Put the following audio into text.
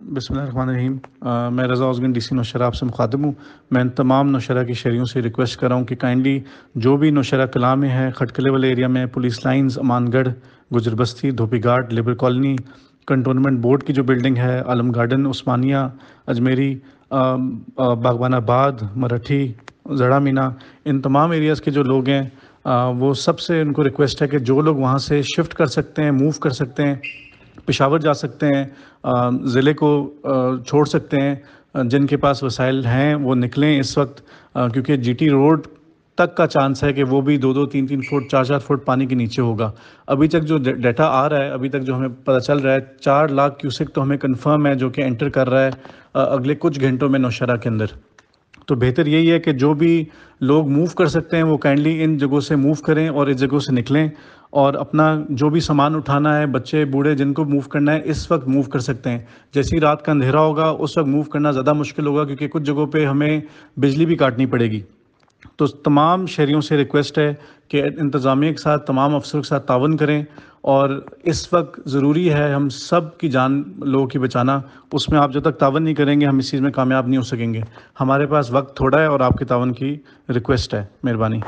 بسم اللہ الرحمن الرحیم۔ میں رضا ازگن ڈی سی نوشہرہ آپ سے مخاطب ہوں۔ میں ان تمام نوشہرہ کی شہریوں سے ریکویسٹ کر رہا ہوں کہ کائنڈلی جو بھی نوشہرہ کلاں میں ہے، کھٹکلے والے ایریا میں، پولیس لائنز، امان گڑھ، گجر بستی، دھوبی گھاٹ، لیبر کالونی، کنٹونمنٹ بورڈ کی جو بلڈنگ ہے، عالم گارڈن، عثمانیہ، اجمیری، باغبان آباد، مراٹھی، زڑا مینا، ان تمام ایریاز کے جو لوگ ہیں وہ سب سے ان کو ریکویسٹ ہے کہ جو لوگ وہاں سے شفٹ کر سکتے ہیں، موو کر سکتے ہیں، پشاور جا سکتے ہیں، ضلع کو چھوڑ سکتے ہیں، جن کے پاس وسائل ہیں وہ نکلیں اس وقت، کیونکہ جی ٹی روڈ تک کا چانس ہے کہ وہ بھی 2-3 فٹ 4 فٹ پانی کے نیچے ہوگا۔ ابھی تک جو ڈیٹا آ رہا ہے، ابھی تک جو ہمیں پتہ چل رہا ہے، 4 لاکھ کیوسک تو ہمیں کنفرم ہے جو کہ انٹر کر رہا ہے اگلے کچھ گھنٹوں میں نوشہرہ کے اندر۔ تو بہتر یہی ہے کہ جو بھی لوگ موو کر سکتے ہیں وہ کائنڈلی ان جگہوں سے موو کریں اور اس جگہوں سے نکلیں، اور اپنا جو بھی سامان اٹھانا ہے، بچے بوڑھے جن کو موو کرنا ہے اس وقت موو کر سکتے ہیں۔ جیسی رات کا اندھیرا ہوگا اس وقت موو کرنا زیادہ مشکل ہوگا، کیونکہ کچھ جگہوں پہ ہمیں بجلی بھی کاٹنی پڑے گی۔ تو تمام شہریوں سے ریکویسٹ ہے کہ انتظامیہ کے ساتھ، تمام افسروں کے ساتھ تعاون کریں، اور اس وقت ضروری ہے ہم سب کی جان لوگوں کی بچانا۔ اس میں آپ جب تک تعاون نہیں کریں گے ہم اس چیز میں کامیاب نہیں ہو سکیں گے۔ ہمارے پاس وقت تھوڑا ہے اور آپ کے تعاون کی ریکویسٹ ہے، مہربانی۔